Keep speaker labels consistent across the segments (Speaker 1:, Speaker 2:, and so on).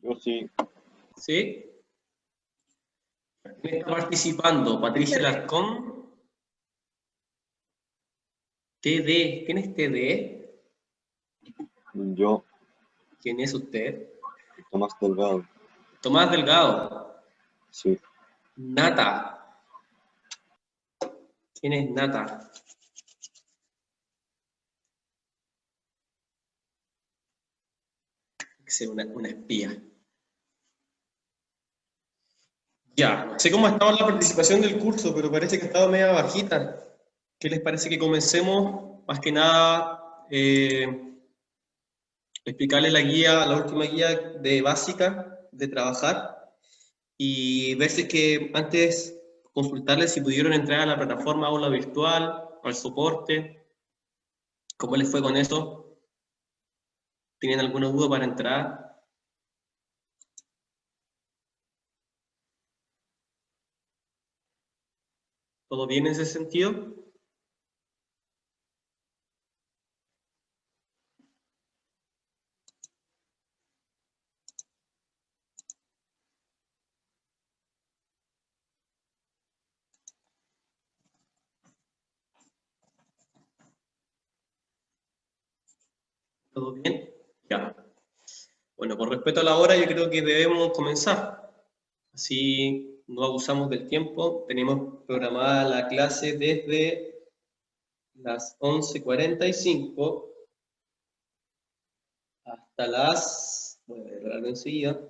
Speaker 1: Yo sí.
Speaker 2: ¿Sí? ¿Quién está participando? Patricia Larcón. TD. ¿Quién es TD?
Speaker 1: Yo,
Speaker 2: ¿Quién es usted?
Speaker 1: Tomás Delgado.
Speaker 2: Tomás Delgado.
Speaker 1: Sí.
Speaker 2: Nata. ¿Quién es Nata? Hay que ser una espía. Ya, no sé cómo ha estado la participación del curso, pero parece que ha estado media bajita. ¿Qué les parece que comencemos? Más que nada, explicarles la guía, la última guía de básica de trabajar y ver si es que antes consultarles si pudieron entrar a la plataforma aula virtual, al soporte, cómo les fue con eso, ¿tienen alguna duda para entrar? ¿Todo bien en ese sentido? ¿Todo bien? Ya. Bueno, por respeto a la hora, yo creo que debemos comenzar. Así no abusamos del tiempo. Tenemos programada la clase desde las 11:45 hasta las... Voy a verlo enseguida.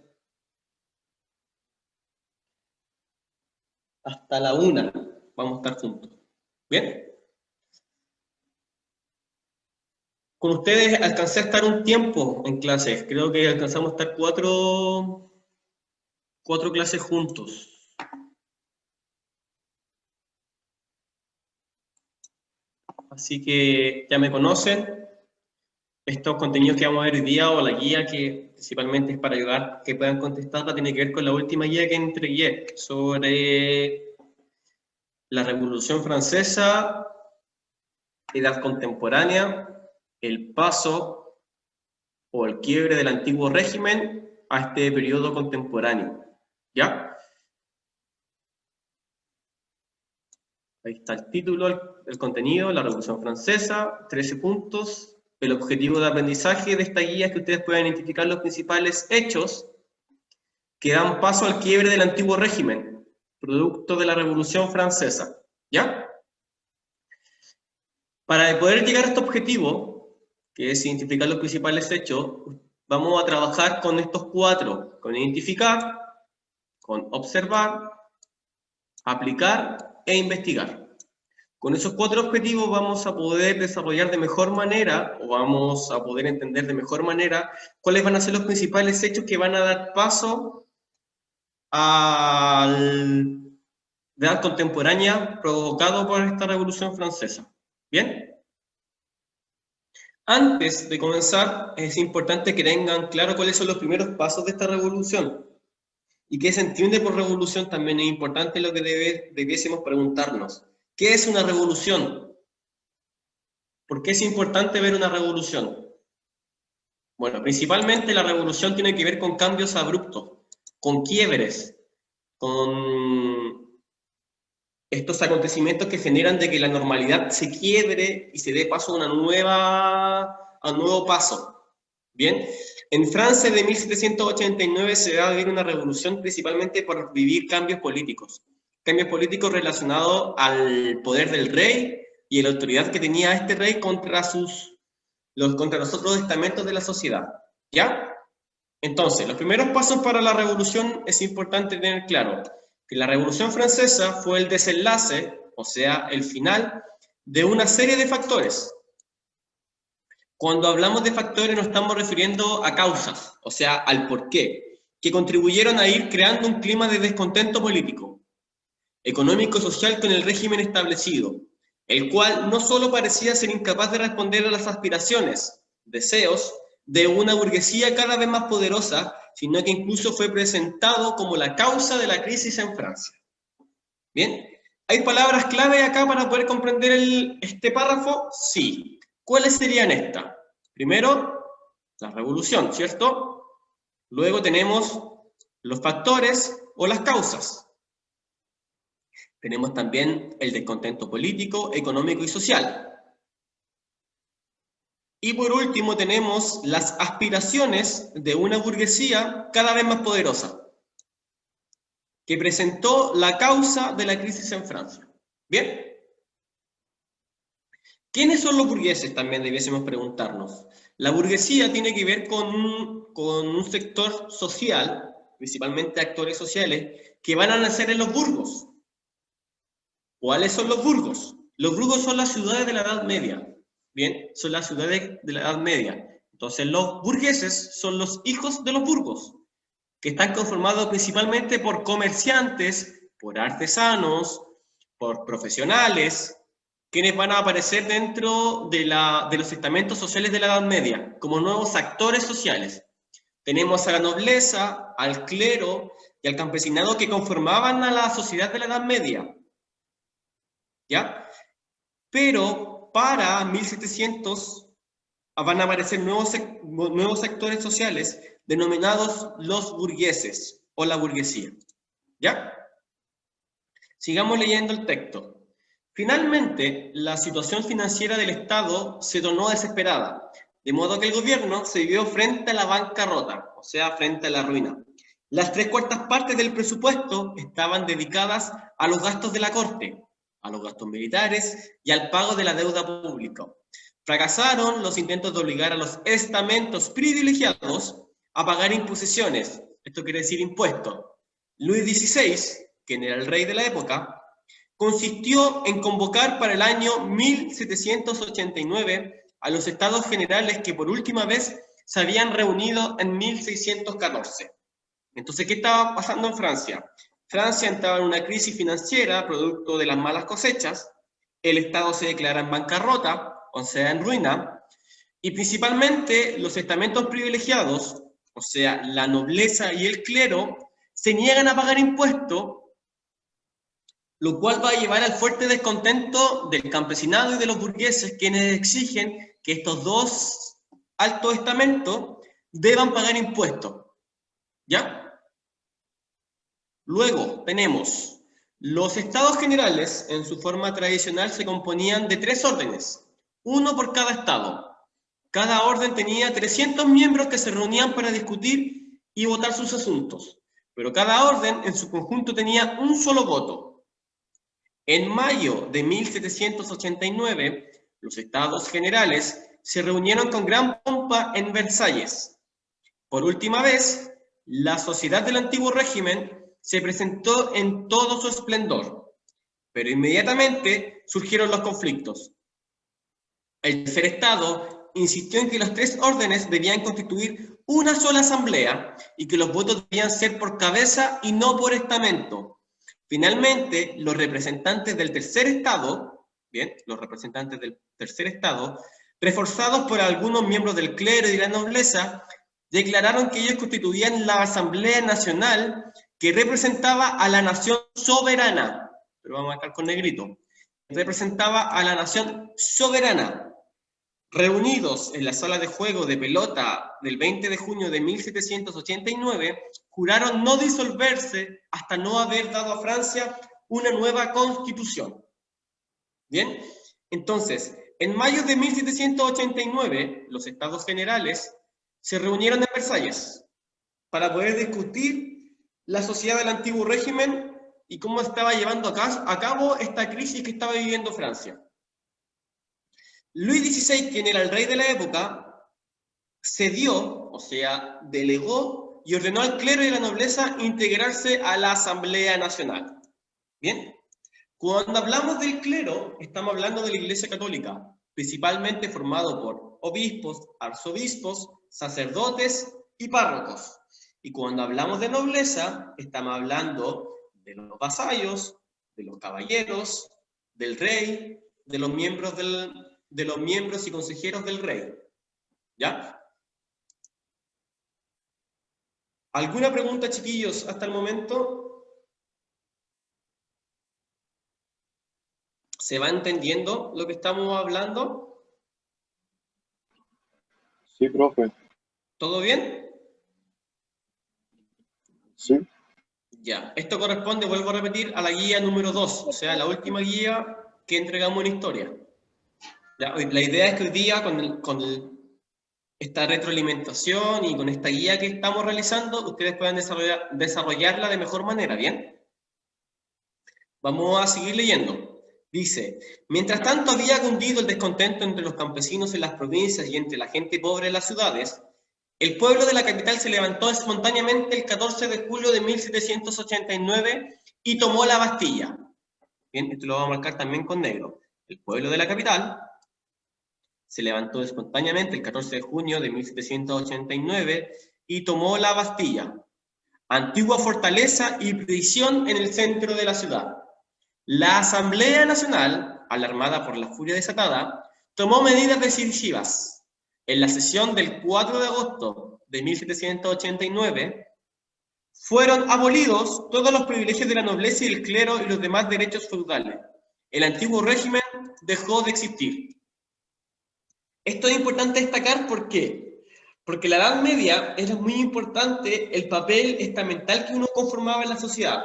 Speaker 2: Hasta la 1 vamos a estar juntos. ¿Bien? Con ustedes alcancé a estar un tiempo en clases. Creo que alcanzamos a estar cuatro clases juntos. Así que ya me conocen. Estos contenidos que vamos a ver hoy día o la guía que principalmente es para ayudar que puedan contestarla tiene que ver con la última guía que entregué sobre la Revolución Francesa, edad contemporánea, el paso o el quiebre del antiguo régimen a este periodo contemporáneo. ¿Ya? Ahí está el título, el contenido, la Revolución Francesa, 13 puntos. El objetivo de aprendizaje de esta guía es que ustedes puedan identificar los principales hechos que dan paso al quiebre del antiguo régimen, producto de la Revolución Francesa. ¿Ya? Para poder llegar a este objetivo, que es identificar los principales hechos, vamos a trabajar con estos cuatro, con identificar, con observar, aplicar e investigar. Con esos cuatro objetivos vamos a poder desarrollar de mejor manera, o vamos a poder entender de mejor manera, cuáles van a ser los principales hechos que van a dar paso al de edad contemporánea provocado por esta Revolución Francesa. ¿Bien? Antes de comenzar, es importante que tengan claro cuáles son los primeros pasos de esta revolución. ¿Y qué se entiende por revolución? También es importante lo que debiésemos preguntarnos. ¿Qué es una revolución? ¿Por qué es importante ver una revolución? Bueno, principalmente la revolución tiene que ver con cambios abruptos, con quiebres, con estos acontecimientos que generan de que la normalidad se quiebre y se dé paso a un nuevo paso. Bien, en Francia de 1789 se va a vivir una revolución principalmente por vivir cambios políticos relacionados al poder del rey y la autoridad que tenía este rey contra los otros estamentos de la sociedad. ¿Ya? Entonces, los primeros pasos para la revolución es importante tener claro que la Revolución Francesa fue el desenlace, o sea, el final de una serie de factores. Cuando hablamos de factores nos estamos refiriendo a causas, o sea, al porqué, que contribuyeron a ir creando un clima de descontento político, económico y social con el régimen establecido, el cual no solo parecía ser incapaz de responder a las aspiraciones, deseos, de una burguesía cada vez más poderosa, sino que incluso fue presentado como la causa de la crisis en Francia. ¿Bien? ¿Hay palabras clave acá para poder comprender este párrafo? Sí. ¿Cuáles serían estas? Primero, la revolución, ¿cierto? Luego tenemos los factores o las causas. Tenemos también el descontento político, económico y social. Y por último tenemos las aspiraciones de una burguesía cada vez más poderosa, que presentó la causa de la crisis en Francia. ¿Bien? ¿Quiénes son los burgueses? También debiésemos preguntarnos. La burguesía tiene que ver con un sector social, principalmente actores sociales, que van a nacer en los burgos. ¿Cuáles son los burgos? Los burgos son las ciudades de la Edad Media. Bien, son las ciudades de la Edad Media. Entonces los burgueses son los hijos de los burgos, que están conformados principalmente por comerciantes, por artesanos, por profesionales, quienes van a aparecer dentro de los estamentos sociales de la Edad Media, como nuevos actores sociales. Tenemos a la nobleza, al clero y al campesinado que conformaban a la sociedad de la Edad Media. ¿Ya? Pero para 1700 van a aparecer nuevos actores sociales denominados los burgueses o la burguesía. ¿Ya? Sigamos leyendo el texto. Finalmente, la situación financiera del Estado se tornó desesperada, de modo que el gobierno se vio frente a la bancarrota, o sea, frente a la ruina. Las 3/4 partes del presupuesto estaban dedicadas a los gastos de la corte, a los gastos militares y al pago de la deuda pública. Fracasaron los intentos de obligar a los estamentos privilegiados a pagar imposiciones, esto quiere decir impuestos. Luis XVI, quien era el rey de la época, consistió en convocar para el año 1789 a los Estados Generales que por última vez se habían reunido en 1614. Entonces, ¿qué estaba pasando en Francia? Francia entraba en una crisis financiera producto de las malas cosechas, el Estado se declara en bancarrota, o sea, en ruina, y principalmente los estamentos privilegiados, o sea, la nobleza y el clero, se niegan a pagar impuestos, lo cual va a llevar al fuerte descontento del campesinado y de los burgueses, quienes exigen que estos dos altos estamentos deban pagar impuestos. ¿Ya? Luego tenemos los estados generales, en su forma tradicional, se componían de 3 órdenes, uno por cada estado. Cada orden tenía 300 miembros que se reunían para discutir y votar sus asuntos, pero cada orden en su conjunto tenía un solo voto. En mayo de 1789, los estados generales se reunieron con gran pompa en Versalles. Por última vez, la sociedad del antiguo régimen se presentó en todo su esplendor, pero inmediatamente surgieron los conflictos. El tercer estado insistió en que los 3 órdenes debían constituir una sola asamblea y que los votos debían ser por cabeza y no por estamento. Finalmente, los representantes del tercer estado, reforzados por algunos miembros del clero y de la nobleza, declararon que ellos constituían la Asamblea Nacional que representaba a la nación soberana, pero vamos a marcar con negrito, representaba a la nación soberana. Reunidos en la sala de juego de pelota del 20 de junio de 1789, juraron no disolverse hasta no haber dado a Francia una nueva constitución. ¿Bien? Entonces, en mayo de 1789, los estados generales se reunieron en Versalles para poder discutir la sociedad del antiguo régimen y cómo estaba llevando a cabo esta crisis que estaba viviendo Francia. Luis XVI, quien era el rey de la época, cedió, o sea, delegó y ordenó al clero y a la nobleza integrarse a la Asamblea Nacional. ¿Bien? Cuando hablamos del clero, estamos hablando de la Iglesia Católica, principalmente formado por obispos, arzobispos, sacerdotes y párrocos. Y cuando hablamos de nobleza, estamos hablando de los vasallos, de los caballeros, del rey, de los miembros y consejeros del rey. ¿Ya? ¿Alguna pregunta, chiquillos, hasta el momento? ¿Se va entendiendo lo que estamos hablando?
Speaker 1: Sí, profe.
Speaker 2: ¿Todo bien?
Speaker 1: Sí.
Speaker 2: Ya, esto corresponde, vuelvo a repetir, a la guía número 2, o sea, la última guía que entregamos en historia. Ya, la idea es que hoy día, esta retroalimentación y con esta guía que estamos realizando, ustedes puedan desarrollarla de mejor manera, ¿bien? Vamos a seguir leyendo. Dice, mientras tanto había cundido el descontento entre los campesinos en las provincias y entre la gente pobre en las ciudades, el pueblo de la capital se levantó espontáneamente el 14 de julio de 1789 y tomó la Bastilla. Bien, esto lo vamos a marcar también con negro. El pueblo de la capital se levantó espontáneamente el 14 de junio de 1789 y tomó la Bastilla, antigua fortaleza y prisión en el centro de la ciudad. La Asamblea Nacional, alarmada por la furia desatada, tomó medidas decisivas. En la sesión del 4 de agosto de 1789, fueron abolidos todos los privilegios de la nobleza y el clero y los demás derechos feudales. El antiguo régimen dejó de existir. Esto es importante destacar, ¿por qué? Porque en la Edad Media era muy importante el papel estamental que uno conformaba en la sociedad.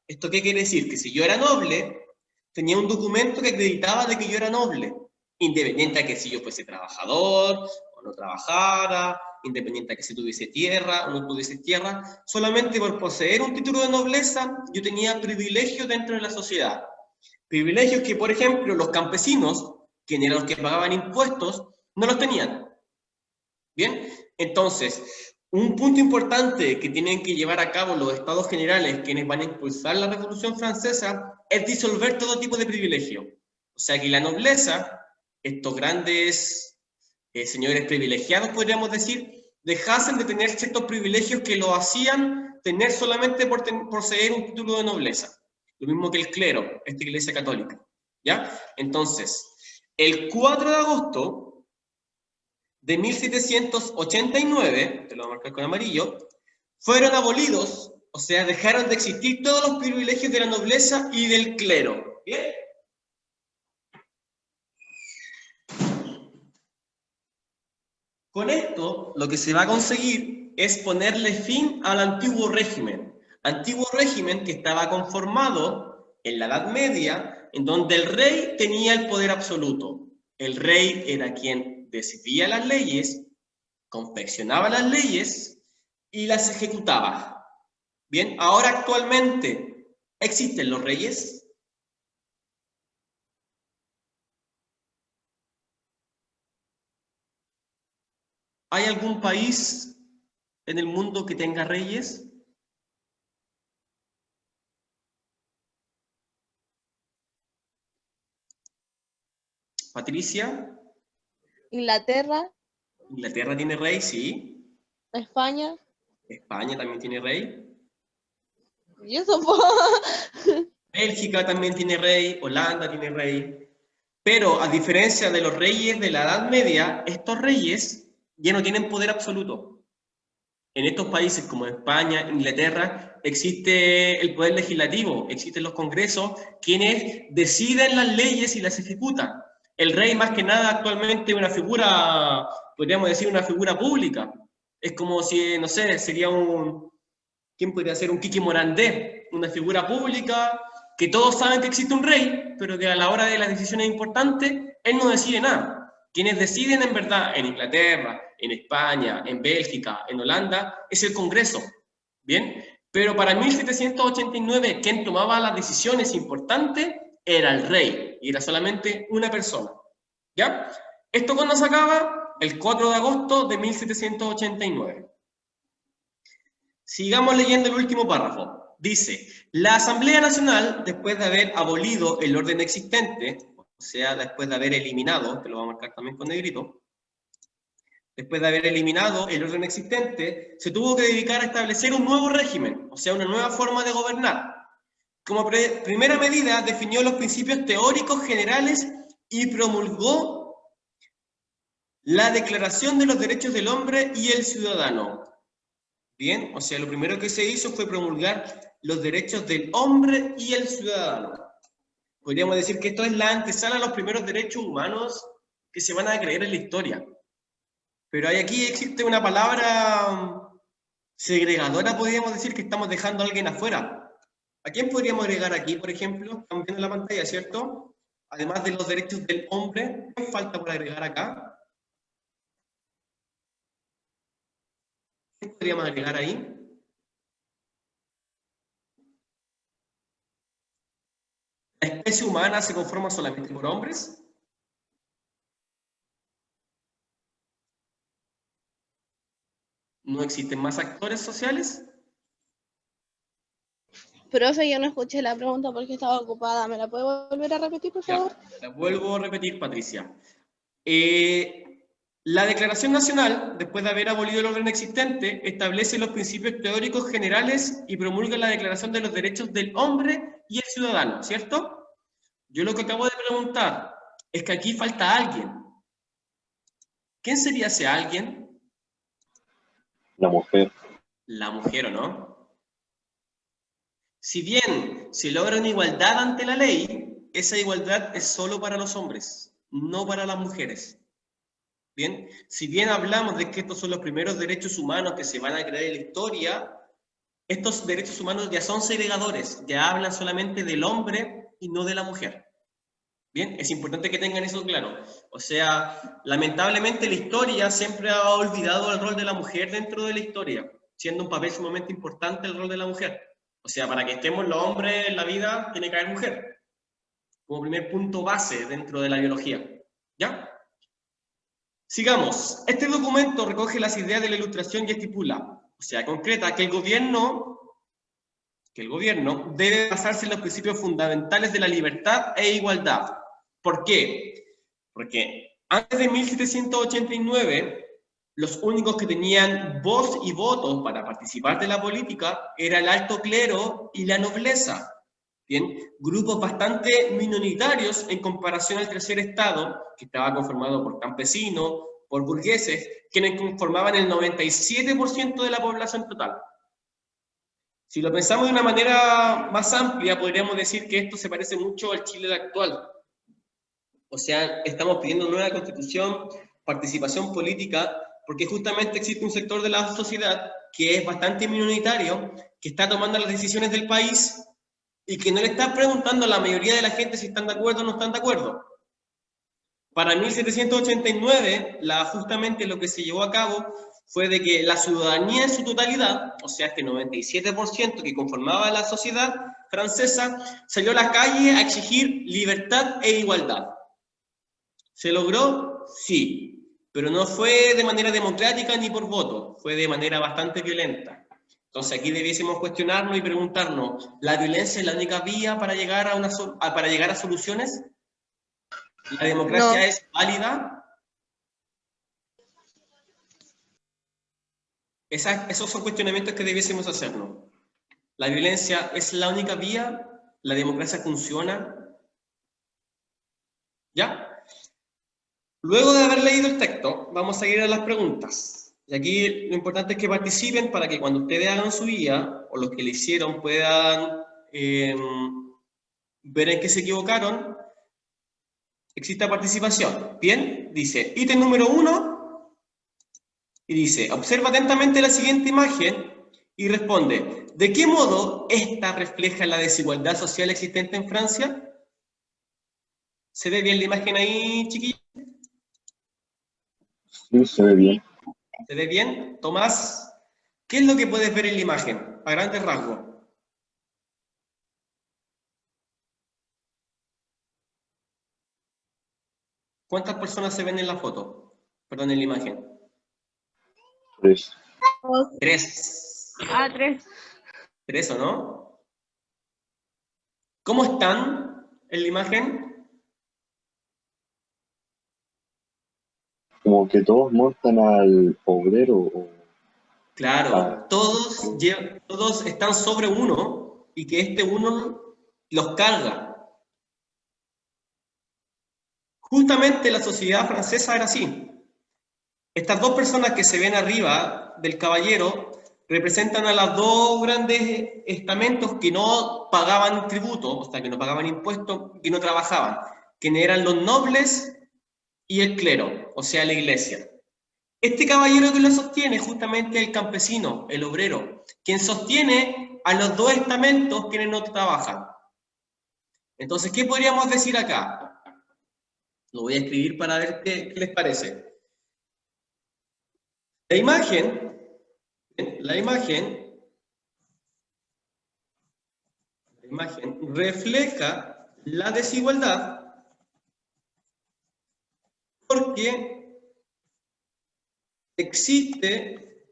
Speaker 2: ¿Esto qué quiere decir? Que si yo era noble, tenía un documento que acreditaba de que yo era noble, independiente de que si yo fuese trabajador o no trabajara, independiente de que si tuviese tierra o no tuviese tierra, solamente por poseer un título de nobleza yo tenía privilegios dentro de la sociedad. Privilegios que, por ejemplo, los campesinos, quienes eran los que pagaban impuestos, no los tenían. ¿Bien? Entonces, un punto importante que tienen que llevar a cabo los estados generales, quienes van a impulsar la Revolución Francesa, es disolver todo tipo de privilegio. O sea, que la nobleza, estos grandes señores privilegiados, podríamos decir, dejasen de tener ciertos privilegios que lo hacían tener solamente por poseer un título de nobleza. Lo mismo que el clero, esta iglesia católica. ¿Ya? Entonces, el 4 de agosto de 1789, te lo voy a marcar con amarillo, fueron abolidos, o sea, dejaron de existir todos los privilegios de la nobleza y del clero. ¿Bien? Con esto, lo que se va a conseguir es ponerle fin al antiguo régimen que estaba conformado en la Edad Media, en donde el rey tenía el poder absoluto. El rey era quien decidía las leyes, confeccionaba las leyes y las ejecutaba. Bien, ahora actualmente, ¿existen los reyes? ¿Hay algún país en el mundo que tenga reyes? Patricia,
Speaker 3: Inglaterra,
Speaker 2: Inglaterra tiene rey, sí.
Speaker 3: España,
Speaker 2: España también tiene rey.
Speaker 3: y eso po.
Speaker 2: Bélgica también tiene rey, Holanda tiene rey. Pero a diferencia de los reyes de la Edad Media, estos reyes ya no tienen poder absoluto. En estos países como España, Inglaterra, existe el poder legislativo, existen los congresos, quienes deciden las leyes y las ejecutan. El rey, más que nada, actualmente es una figura, podríamos decir, una figura pública. Es como si, no sé, sería ¿quién podría ser? Un Kiki Morandé, una figura pública, que todos saben que existe un rey, pero que a la hora de las decisiones importantes, él no decide nada. Quienes deciden en verdad en Inglaterra, en España, en Bélgica, en Holanda, es el Congreso, ¿bien? Pero para 1789, quien tomaba las decisiones importantes era el rey, y era solamente una persona, ¿ya? ¿Esto cuándo se acaba? El 4 de agosto de 1789. Sigamos leyendo el último párrafo. Dice, la Asamblea Nacional, después de haber abolido el orden existente, o sea, después de haber eliminado, que lo voy a marcar también con negrito, después de haber eliminado el orden existente, se tuvo que dedicar a establecer un nuevo régimen, o sea, una nueva forma de gobernar. Como primera medida, definió los principios teóricos generales y promulgó la Declaración de los Derechos del Hombre y el Ciudadano. Bien, o sea, lo primero que se hizo fue promulgar los derechos del hombre y el ciudadano. Podríamos decir que esto es la antesala a los primeros derechos humanos que se van a creer en la historia. Pero aquí existe una palabra Segregadora podríamos decir que estamos dejando a alguien afuera. ¿A quién podríamos agregar aquí, por ejemplo? Están viendo la pantalla, ¿cierto? Además de los derechos del hombre, ¿qué falta por agregar acá? ¿Qué podríamos agregar ahí? ¿La especie humana se conforma solamente por hombres? ¿No existen más actores sociales?
Speaker 3: Profe, yo no escuché la pregunta porque estaba ocupada. ¿Me la puede volver a repetir, por favor?
Speaker 2: Ya, la vuelvo a repetir, Patricia. La Declaración Nacional, después de haber abolido el orden existente, establece los principios teóricos generales y promulga la Declaración de los Derechos del Hombre y el Ciudadano, ¿cierto? Yo lo que acabo de preguntar es que aquí falta alguien. ¿Quién sería ese alguien?
Speaker 1: La mujer.
Speaker 2: La mujer, ¿o no? Si bien se logra una igualdad ante la ley, esa igualdad es solo para los hombres, no para las mujeres. Bien, si bien hablamos de que estos son los primeros derechos humanos que se van a crear en la historia, estos derechos humanos ya son segregadores, ya hablan solamente del hombre y no de la mujer. Bien, es importante que tengan eso claro. O sea, lamentablemente la historia siempre ha olvidado el rol de la mujer dentro de la historia, siendo un papel sumamente importante el rol de la mujer. O sea, para que estemos los hombres en la vida, tiene que haber mujer, como primer punto base dentro de la biología. ¿Ya? Sigamos. Este documento recoge las ideas de la Ilustración y estipula, o sea, concreta, que el gobierno debe basarse en los principios fundamentales de la libertad e igualdad. ¿Por qué? Porque antes de 1789, los únicos que tenían voz y voto para participar de la política era el alto clero y la nobleza. Bien, grupos bastante minoritarios en comparación al tercer estado, que estaba conformado por campesinos, por burgueses, quienes conformaban el 97% de la población total. Si lo pensamos de una manera más amplia, podríamos decir que esto se parece mucho al Chile actual. O sea, estamos pidiendo nueva constitución, participación política, porque justamente existe un sector de la sociedad que es bastante minoritario, que está tomando las decisiones del país y que no le está preguntando a la mayoría de la gente si están de acuerdo o no están de acuerdo. Para 1789, justamente lo que se llevó a cabo fue de que la ciudadanía en su totalidad, o sea, este 97% que conformaba la sociedad francesa, salió a la calle a exigir libertad e igualdad. ¿Se logró? Sí, pero no fue de manera democrática ni por voto, fue de manera bastante violenta. Entonces aquí debiésemos cuestionarnos y preguntarnos, ¿la violencia es la única vía para llegar a soluciones? ¿La democracia
Speaker 3: No.
Speaker 2: es válida? Esos son cuestionamientos que debiésemos hacernos. ¿La violencia es la única vía? ¿La democracia funciona? ¿Ya? Luego de haber leído el texto, vamos a ir a las preguntas. Y aquí lo importante es que participen para que cuando ustedes hagan su guía, o los que le hicieron puedan ver en qué se equivocaron, exista participación. Bien, dice, ítem número 1, y dice, observa atentamente la siguiente imagen y responde, ¿de qué modo esta refleja la desigualdad social existente en Francia? ¿Se ve bien la imagen ahí, chiquillos?
Speaker 1: Sí, se ve bien.
Speaker 2: ¿Se ve bien? Tomás, ¿qué es lo que puedes ver en la imagen? A grandes rasgos. ¿Cuántas personas se ven en la foto? Perdón, en la imagen.
Speaker 1: 3.
Speaker 2: 3.
Speaker 3: 3.
Speaker 2: 3, ¿o no? ¿Cómo están en la imagen?
Speaker 1: Como que todos muestran al obrero.
Speaker 2: Claro, todos están sobre uno y que este uno los carga. Justamente la sociedad francesa era así. Estas dos personas que se ven arriba del caballero representan a los dos grandes estamentos que no pagaban tributo, o sea, que no pagaban impuestos, que no trabajaban, que eran los nobles y el clero, o sea, la iglesia. Este caballero que lo sostiene justamente el campesino, el obrero, quien sostiene a los dos estamentos quienes no trabajan. Entonces, ¿qué podríamos decir acá? Lo voy a escribir para ver qué les parece. La imagen refleja la desigualdad porque existe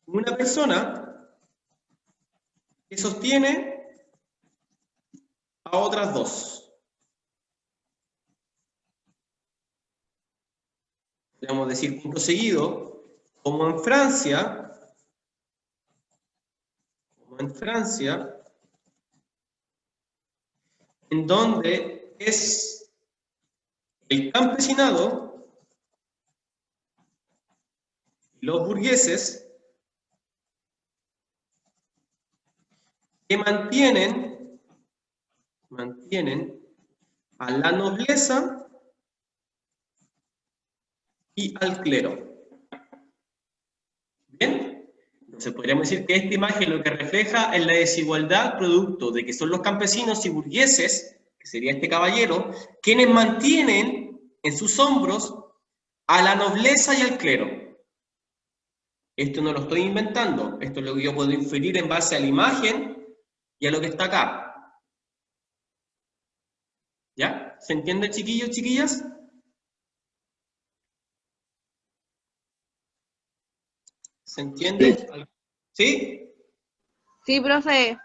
Speaker 2: una persona que sostiene a otras dos. Podríamos decir punto seguido, como en Francia, en donde es el campesinado y los burgueses que mantienen a la nobleza y al clero. ¿Bien? Entonces podríamos decir que esta imagen lo que refleja es la desigualdad producto de que son los campesinos y burgueses, que sería este caballero, quienes mantienen en sus hombros a la nobleza y al clero. Esto no lo estoy inventando, esto es lo que yo puedo inferir en base a la imagen y a lo que está acá. ¿Ya? ¿Se entiende, chiquillos, chiquillas? ¿Se entiende? ¿Sí?
Speaker 3: Sí, profe.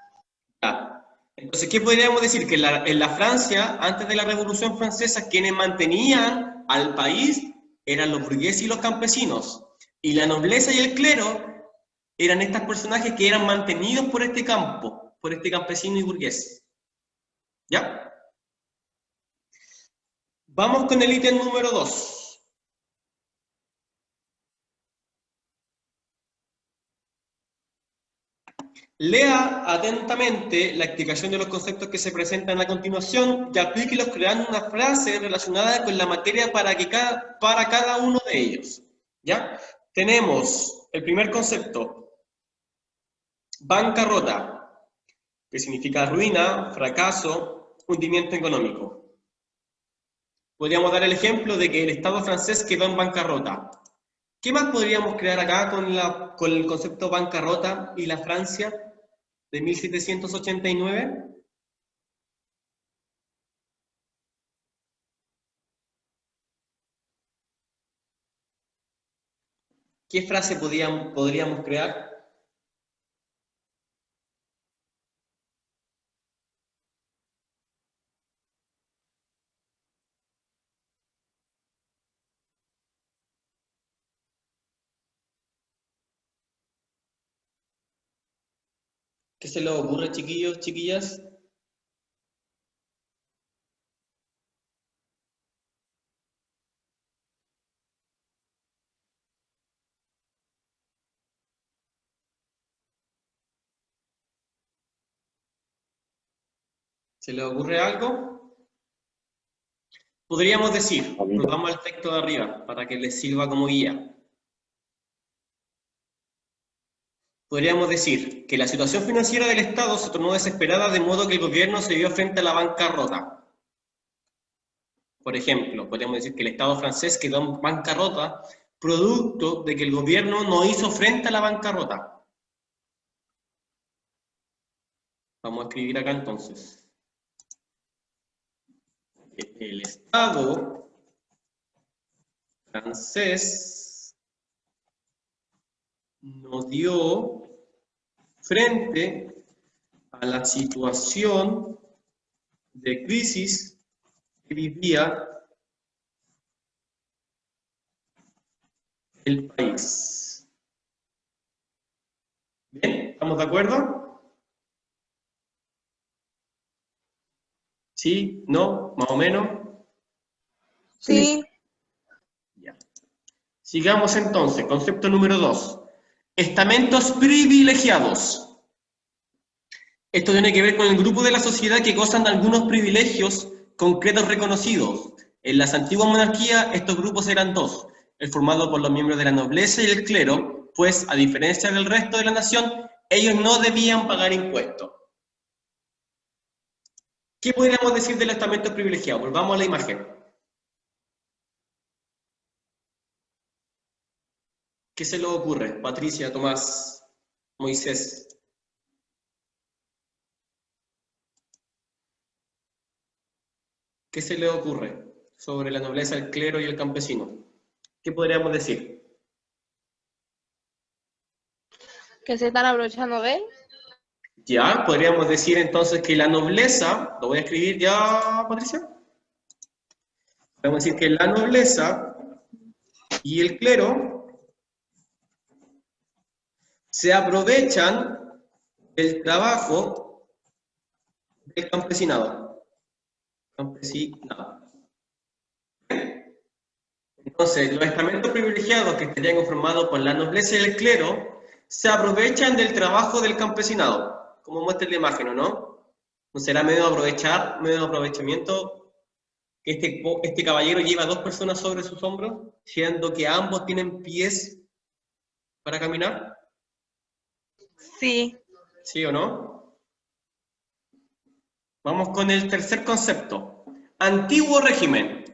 Speaker 2: Ya. Entonces, ¿qué podríamos decir? Que en la Francia, antes de la Revolución Francesa, quienes mantenían al país eran los burgueses y los campesinos. Y la nobleza y el clero eran estos personajes que eran mantenidos por este campo, por este campesino y burgués. ¿Ya? Vamos con el ítem número 2. Lea atentamente la explicación de los conceptos que se presentan a continuación y aplíquelos creando una frase relacionada con la materia para cada uno de ellos. ¿Ya? Tenemos el primer concepto, bancarrota, que significa ruina, fracaso, hundimiento económico. Podríamos dar el ejemplo de que el Estado francés quedó en bancarrota. ¿Qué más podríamos crear acá con el concepto bancarrota y la Francia de 1789? ¿Qué frase podríamos crear? ¿Qué se les ocurre, chiquillos, chiquillas? ¿Se les ocurre algo? Podríamos decir, nos vamos al texto de arriba, para que les sirva como guía. Podríamos decir que la situación financiera del Estado se tornó desesperada de modo que el gobierno se vio frente a la bancarrota. Por ejemplo, podríamos decir que el Estado francés quedó en bancarrota producto de que el gobierno no hizo frente a la bancarrota. Vamos a escribir acá entonces. El Estado francés no dio frente a la situación de crisis que vivía el país. ¿Bien? ¿Estamos de acuerdo? ¿Sí? ¿No? ¿Más o menos?
Speaker 3: Sí.
Speaker 2: Ya. Sigamos entonces. Concepto número 2. Estamentos privilegiados. Esto tiene que ver con el grupo de la sociedad que gozan de algunos privilegios concretos reconocidos, En las antiguas monarquías, estos grupos eran dos, el formado por los miembros de la nobleza y el clero, pues, a diferencia del resto de la nación, ellos no debían pagar impuestos. ¿Qué podríamos decir del estamento privilegiado? Volvamos a la imagen. ¿Qué se le ocurre? Patricia, Tomás, Moisés. ¿Qué se le ocurre sobre la nobleza, el clero y el campesino? ¿Qué podríamos decir?
Speaker 3: Que se están aprovechando de él.
Speaker 2: Ya, podríamos decir entonces que la nobleza, lo voy a escribir ya, Patricia. Podemos decir que la nobleza y el clero se aprovechan del trabajo del campesinado. Entonces, los estamentos privilegiados que estarían conformados por la nobleza y el clero se aprovechan del trabajo del campesinado, como muestra la imagen, ¿o no? ¿No será medio aprovechamiento que este caballero lleva a dos personas sobre sus hombros, siendo que ambos tienen pies para caminar?
Speaker 3: Sí.
Speaker 2: ¿Sí o no? Vamos con el tercer concepto. Antiguo régimen.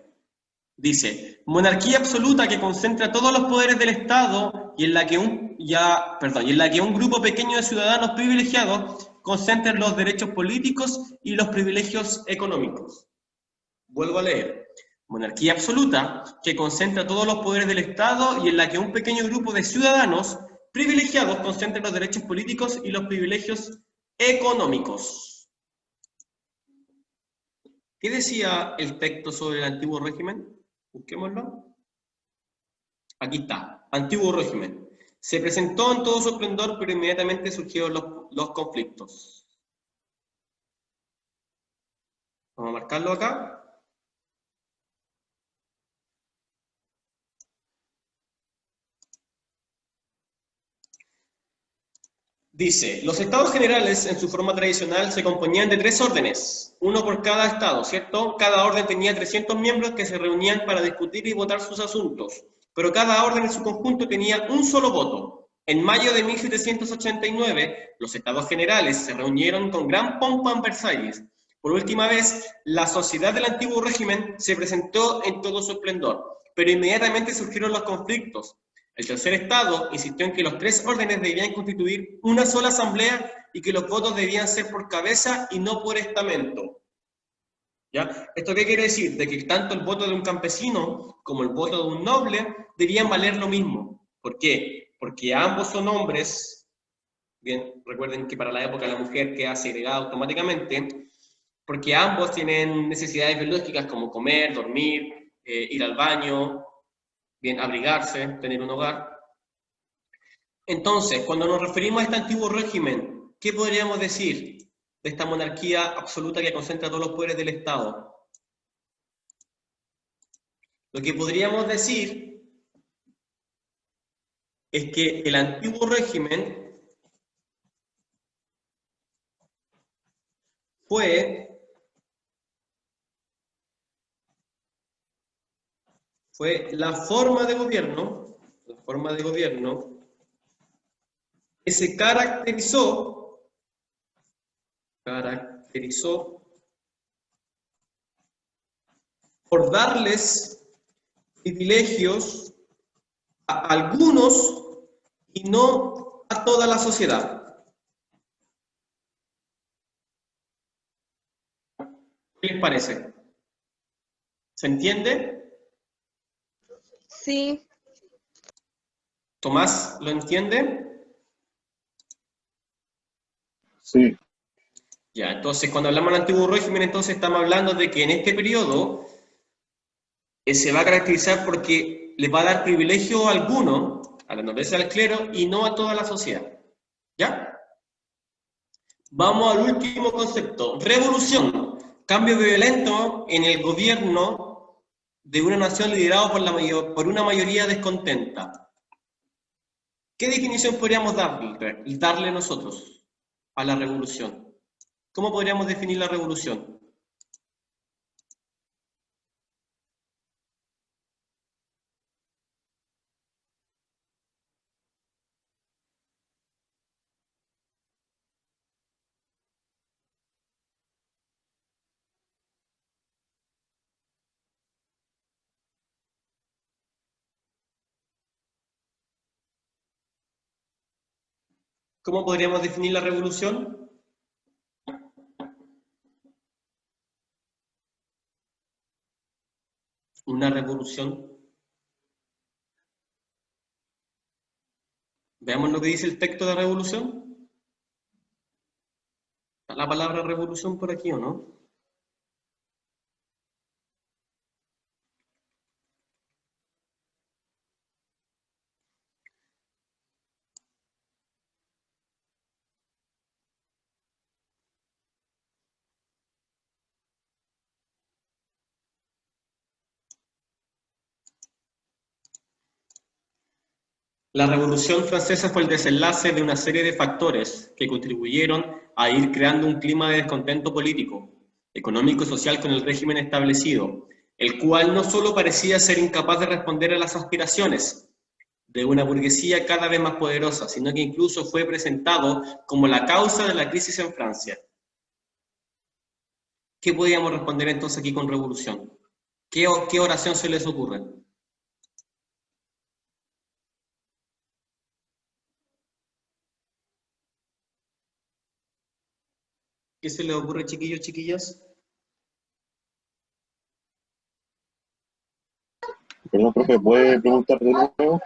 Speaker 2: Dice, monarquía absoluta que concentra todos los poderes del Estado y en la que un grupo pequeño de ciudadanos privilegiados concentran los derechos políticos y los privilegios económicos. Vuelvo a leer. Monarquía absoluta que concentra todos los poderes del Estado y en la que un pequeño grupo de ciudadanos privilegiados concentran los derechos políticos y los privilegios económicos. ¿Qué decía el texto sobre el antiguo régimen? Busquémoslo. Aquí está. Antiguo régimen. Se presentó en todo su esplendor, pero inmediatamente surgieron los conflictos. Vamos a marcarlo acá. Dice, los estados generales en su forma tradicional se componían de 3 órdenes, uno por cada estado, ¿cierto? Cada orden tenía 300 miembros que se reunían para discutir y votar sus asuntos, pero cada orden en su conjunto tenía un solo voto. En mayo de 1789, los estados generales se reunieron con gran pompa en Versalles. Por última vez, la sociedad del antiguo régimen se presentó en todo su esplendor, pero inmediatamente surgieron los conflictos. El tercer estado insistió en que los 3 órdenes debían constituir una sola asamblea y que los votos debían ser por cabeza y no por estamento. ¿Ya? ¿Esto qué quiere decir? De que tanto el voto de un campesino como el voto de un noble debían valer lo mismo. ¿Por qué? Porque ambos son hombres. Bien, recuerden que para la época la mujer queda segregada automáticamente, porque ambos tienen necesidades biológicas como comer, dormir, ir al baño, bien, abrigarse, tener un hogar. Entonces, cuando nos referimos a este antiguo régimen, ¿qué podríamos decir de esta monarquía absoluta que concentra todos los poderes del Estado? Lo que podríamos decir es que el antiguo régimen fue la forma de gobierno que se caracterizó por darles privilegios a algunos y no a toda la sociedad. ¿Qué les parece? ¿Se entiende?
Speaker 3: Sí.
Speaker 2: ¿Tomás lo entiende?
Speaker 1: Sí.
Speaker 2: Ya, entonces cuando hablamos del antiguo régimen, entonces estamos hablando de que en este periodo se va a caracterizar porque les va a dar privilegio a algunos, a la nobleza del clero, y no a toda la sociedad. ¿Ya? Vamos al último concepto. Revolución. Cambio violento en el gobierno de una nación liderado por una mayoría descontenta. ¿Qué definición podríamos darle nosotros a la revolución? ¿Cómo podríamos definir la revolución? ¿Cómo podríamos definir la revolución? Una revolución. Veamos lo que dice el texto de revolución. ¿Está la palabra revolución por aquí o no? La Revolución Francesa fue el desenlace de una serie de factores que contribuyeron a ir creando un clima de descontento político, económico y social con el régimen establecido, el cual no solo parecía ser incapaz de responder a las aspiraciones de una burguesía cada vez más poderosa, sino que incluso fue presentado como la causa de la crisis en Francia. ¿Qué podíamos responder entonces aquí con revolución? ¿Qué oración se les ocurre? ¿Qué se les ocurre, chiquillos, chiquillas?
Speaker 1: Perdón, profe, ¿puede preguntar de nuevo?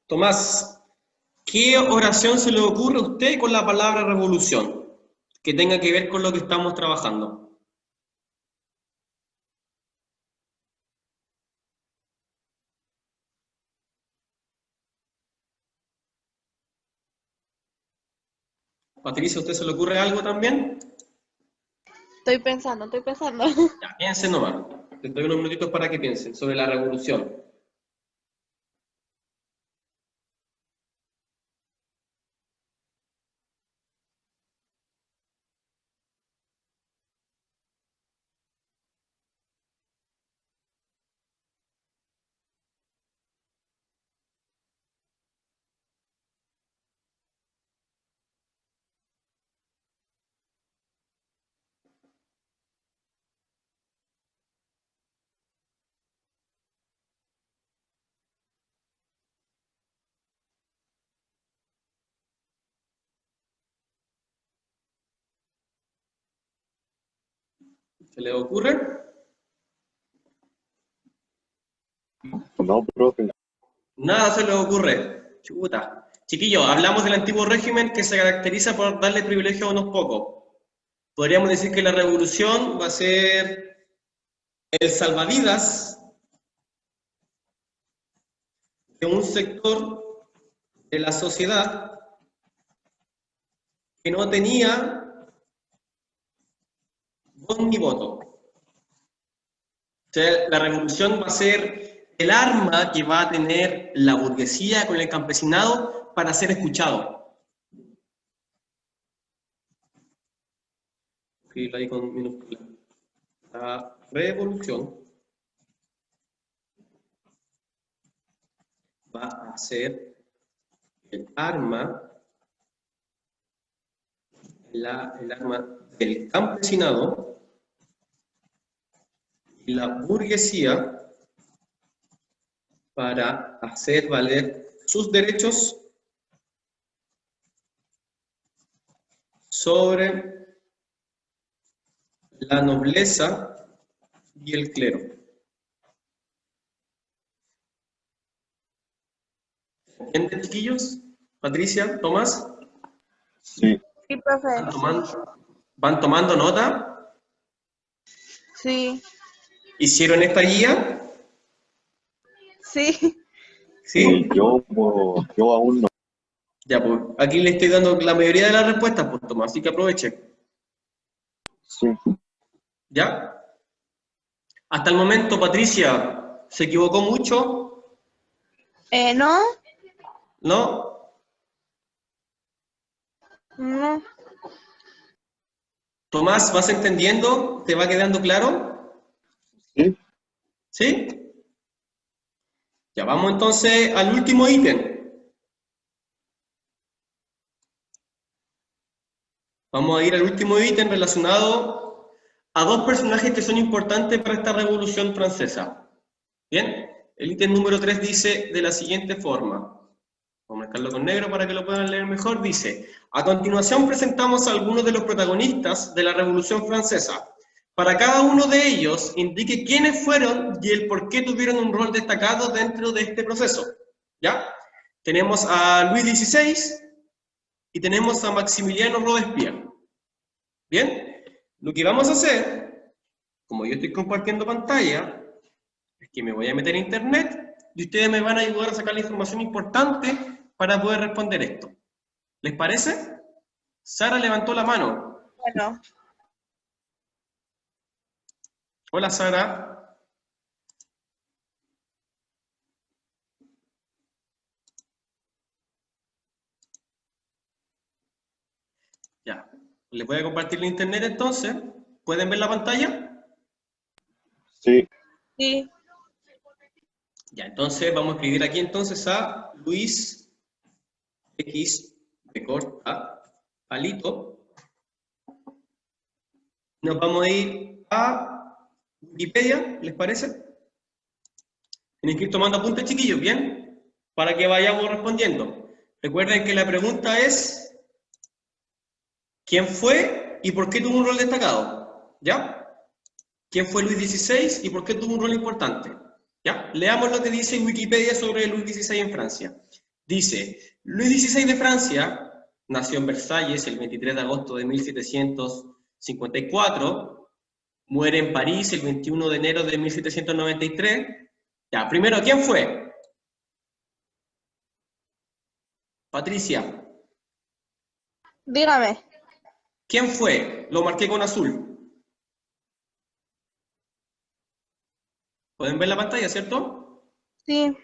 Speaker 2: Tomás, ¿qué oración se le ocurre a usted con la palabra revolución? Que tenga que ver con lo que estamos trabajando. Patricia, ¿a usted se le ocurre algo también?
Speaker 3: Estoy pensando.
Speaker 2: Ya, piensen nomás. Les doy unos minutitos para que piensen sobre la revolución. ¿Se les ocurre?
Speaker 1: No, profe.
Speaker 2: Nada se les ocurre. Chuta. Chiquillos, hablamos del antiguo régimen que se caracteriza por darle privilegio a unos pocos. Podríamos decir que la revolución va a ser el salvavidas de un sector de la sociedad que no tenía voz ni voto. O sea, la revolución va a ser el arma que va a tener la burguesía con el campesinado para ser escuchado. Escribirlo ahí con minúscula. La revolución va a ser el arma, el arma del campesinado y la burguesía para hacer valer sus derechos sobre la nobleza y el clero. ¿Entienden, chiquillos? Patricia, Tomás.
Speaker 1: Sí.
Speaker 3: Sí, profe.
Speaker 2: ¿Van tomando nota?
Speaker 3: Sí.
Speaker 2: ¿Hicieron esta guía?
Speaker 3: Sí.
Speaker 2: ¿Sí?
Speaker 1: Yo aún no.
Speaker 2: Ya, pues aquí le estoy dando la mayoría de las respuestas, pues Tomás, así que aproveche.
Speaker 1: Sí.
Speaker 2: ¿Ya? Hasta el momento, Patricia, ¿se equivocó mucho?
Speaker 3: No.
Speaker 2: ¿No?
Speaker 3: No.
Speaker 2: Tomás, ¿vas entendiendo? ¿Te va quedando claro?
Speaker 1: Sí.
Speaker 2: ¿Sí? Ya, vamos entonces al último ítem. Vamos a ir al último ítem relacionado a dos personajes que son importantes para esta Revolución Francesa. ¿Bien? El ítem número 3 dice de la siguiente forma. Vamos a marcarlo con negro para que lo puedan leer mejor. Dice, a continuación presentamos a algunos de los protagonistas de la Revolución Francesa. Para cada uno de ellos, indique quiénes fueron y el por qué tuvieron un rol destacado dentro de este proceso. ¿Ya? Tenemos a Luis XVI y tenemos a Maximiliano Robespierre. ¿Bien? Lo que vamos a hacer, como yo estoy compartiendo pantalla, es que me voy a meter a internet y ustedes me van a ayudar a sacar la información importante para poder responder esto. ¿Les parece? Sara levantó la mano.
Speaker 3: Bueno,
Speaker 2: Hola, Sara. Ya. Les voy a compartir el internet entonces. ¿Pueden ver la pantalla?
Speaker 1: Sí.
Speaker 3: sí,
Speaker 2: Ya, entonces vamos a escribir aquí entonces a Luis X de corta, palito. Nos vamos a ir a Wikipedia, ¿les parece? Tienen que ir tomando apuntes, chiquillos, ¿bien? Para que vayamos respondiendo. Recuerden que la pregunta es ¿quién fue y por qué tuvo un rol destacado? ¿Ya? ¿Quién fue Luis XVI y por qué tuvo un rol importante? ¿Ya? Leamos lo que dice Wikipedia sobre Luis XVI en Francia. Dice, Luis XVI de Francia nació en Versalles el 23 de agosto de 1754, muere en París el 21 de enero de 1793. Ya, primero, ¿quién fue? Patricia.
Speaker 3: dígame.
Speaker 2: ¿Quién fue? Lo marqué con azul. ¿Pueden ver la pantalla, cierto?
Speaker 3: Sí,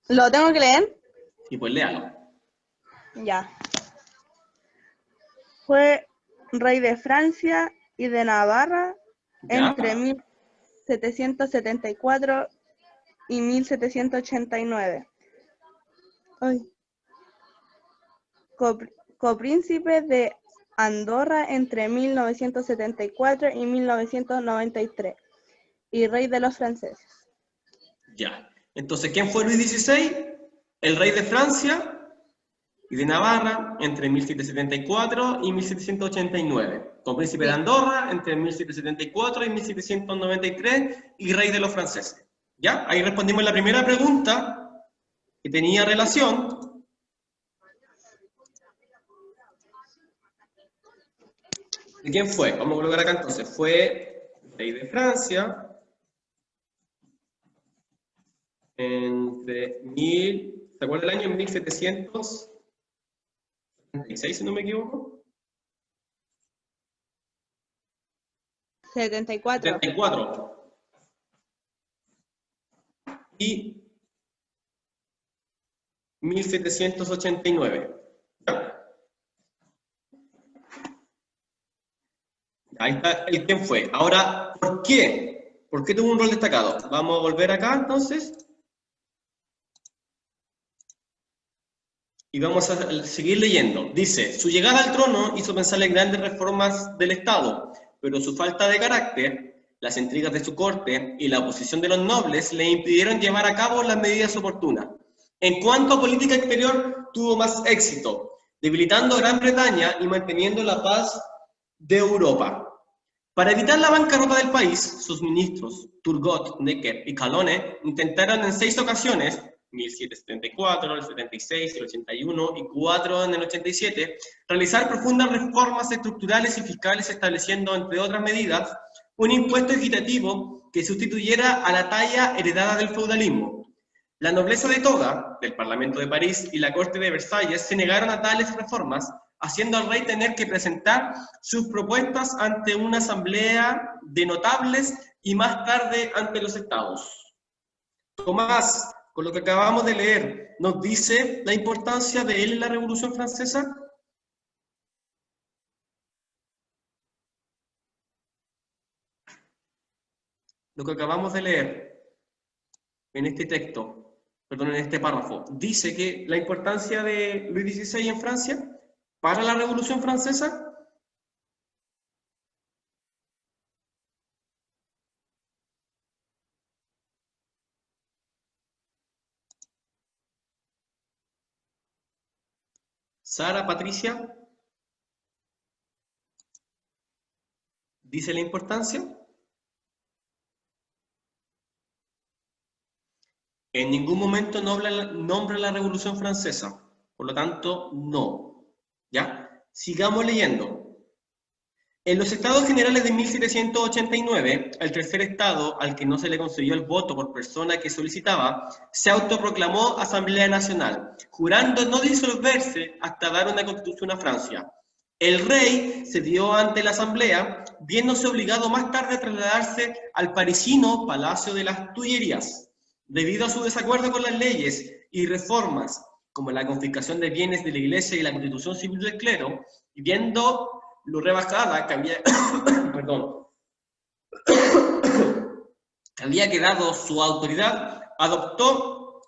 Speaker 3: ¿lo tengo que leer?
Speaker 2: Y pues léalo.
Speaker 3: Ya. Fue rey de Francia y de Navarra
Speaker 2: ¿Ya?
Speaker 3: entre 1774 y 1789. Ay. Copríncipe de Andorra entre 1974 y 1993 y rey de los franceses.
Speaker 2: Ya. Entonces, ¿quién fue Luis XVI? El rey de Francia y de Navarra entre 1774 y 1789. Con príncipe de
Speaker 3: Sí.
Speaker 2: Andorra entre 1774 y 1793 y rey de los franceses. ¿Ya? Ahí respondimos la primera pregunta que tenía relación. ¿De quién fue? Vamos a colocar acá entonces. Fue rey de Francia entre ¿se acuerda el año? En 1776, si no me equivoco.
Speaker 3: 74.
Speaker 2: 74. Y 1789. Ahí está el quién fue. Ahora, ¿por qué? ¿Por qué tuvo un rol destacado? Vamos a volver acá entonces. Y vamos a seguir leyendo. Dice, su llegada al trono hizo pensar en grandes reformas del Estado, pero su falta de carácter, las intrigas de su corte y la oposición de los nobles le impidieron llevar a cabo las medidas oportunas. En cuanto a política exterior, tuvo más éxito, debilitando a Gran Bretaña y manteniendo la paz de Europa. Para evitar la bancarrota del país, sus ministros, Turgot, Necker y Calonne, intentaron en 6 ocasiones, 1774, el 76, el 81 y 4 en el 87, realizar profundas reformas estructurales y fiscales estableciendo, entre otras medidas, un impuesto equitativo que sustituyera a la talla heredada del feudalismo. La nobleza de toga, del Parlamento de París y la Corte de Versalles se negaron a tales reformas, haciendo al rey tener que presentar sus propuestas ante una asamblea de notables y más tarde ante los estados. Tomás, con lo que acabamos de leer, ¿nos dice la importancia de él en la Revolución Francesa? Lo que acabamos de leer en este texto, perdón, en este párrafo, dice que la importancia de Luis XVI en Francia para la Revolución Francesa. Sara, Patricia. ¿Dice la importancia? En ningún momento nombra la Revolución Francesa. Por lo tanto, no. ¿Ya? Sigamos leyendo. En los Estados Generales de 1789, el tercer estado, al que no se le concedió el voto por persona que solicitaba, se autoproclamó Asamblea Nacional, jurando no disolverse hasta dar una constitución a Francia. El rey cedió ante la Asamblea, viéndose obligado más tarde a trasladarse al parisino Palacio de las Tullerías, debido a su desacuerdo con las leyes y reformas, como la confiscación de bienes de la Iglesia y la constitución civil del clero, y viendo lo rebajada que había, perdón, había quedado su autoridad, adoptó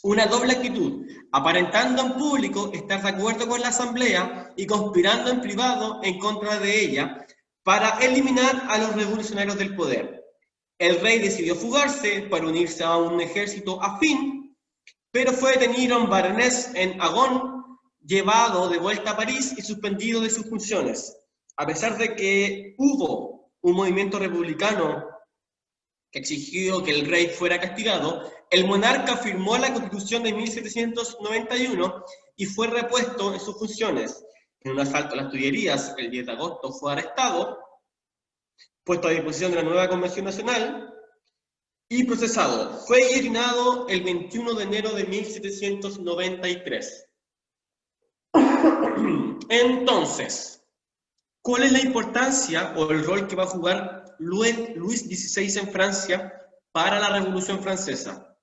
Speaker 2: una doble actitud, aparentando en público estar de acuerdo con la Asamblea y conspirando en privado en contra de ella para eliminar a los revolucionarios del poder. El rey decidió fugarse para unirse a un ejército afín, pero fue detenido en Varennes, en Agón, llevado de vuelta a París y suspendido de sus funciones. A pesar de que hubo un movimiento republicano que exigió que el rey fuera castigado, el monarca firmó la Constitución de 1791 y fue repuesto en sus funciones. En un asalto a las Tullerías, el 10 de agosto, fue arrestado, puesto a disposición de la nueva Convención Nacional y procesado. Fue guillotinado el 21 de enero de 1793. Entonces, ¿cuál es la importancia o el rol que va a jugar Luis XVI en Francia para la Revolución Francesa?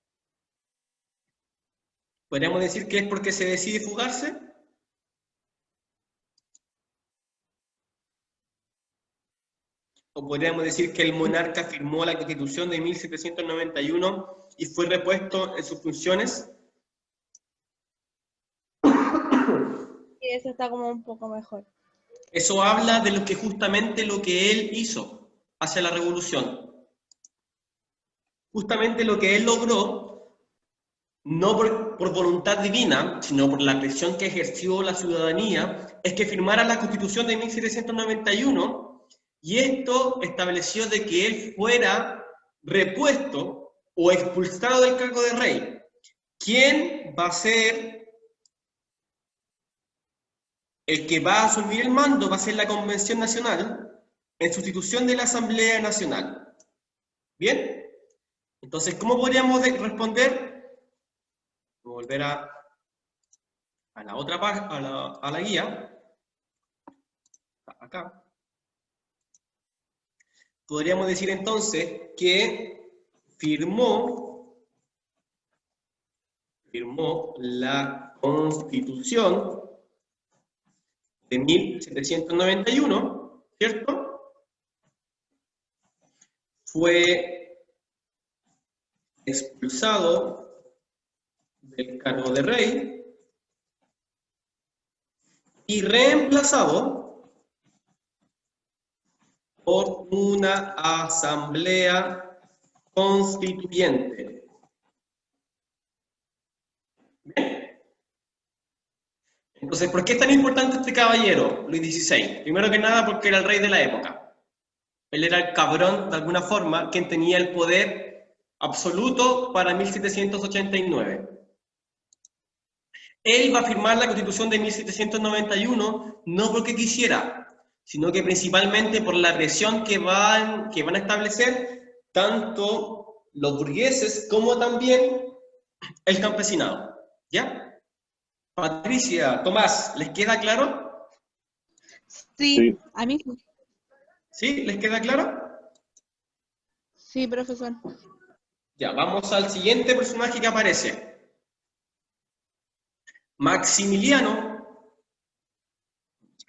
Speaker 2: ¿Podríamos decir que es porque se decide fugarse? ¿O podríamos decir que el monarca firmó la Constitución de 1791 y fue repuesto en sus funciones?
Speaker 3: Y eso está como un poco mejor.
Speaker 2: Eso habla de justamente lo que él hizo hacia la revolución. Justamente lo que él logró, no por voluntad divina, sino por la presión que ejerció la ciudadanía, es que firmara la Constitución de 1791, y esto estableció de que él fuera repuesto o expulsado del cargo de rey. ¿Quién va a ser el que va a asumir el mando? Va a ser la Convención Nacional en sustitución de la Asamblea Nacional. ¿Bien? Entonces, ¿cómo podríamos responder? Voy a volver a la otra página, a la guía. Acá. Podríamos decir entonces que firmó la Constitución de 1791, ¿cierto? Fue expulsado del cargo de rey y reemplazado por una asamblea constituyente. ¿Bien? Entonces, ¿por qué es tan importante este caballero, Luis XVI? Primero que nada porque era el rey de la época. Él era el cabrón, de alguna forma, quien tenía el poder absoluto para 1789. Él va a firmar la Constitución de 1791 no porque quisiera, sino que principalmente por la presión que van a establecer tanto los burgueses como también el campesinado. ¿Ya? Patricia, Tomás, ¿les queda claro?
Speaker 3: Sí, a mí sí.
Speaker 2: ¿Sí? ¿Les queda claro?
Speaker 3: Sí, profesor.
Speaker 2: Ya, vamos al siguiente personaje que aparece. Maximiliano.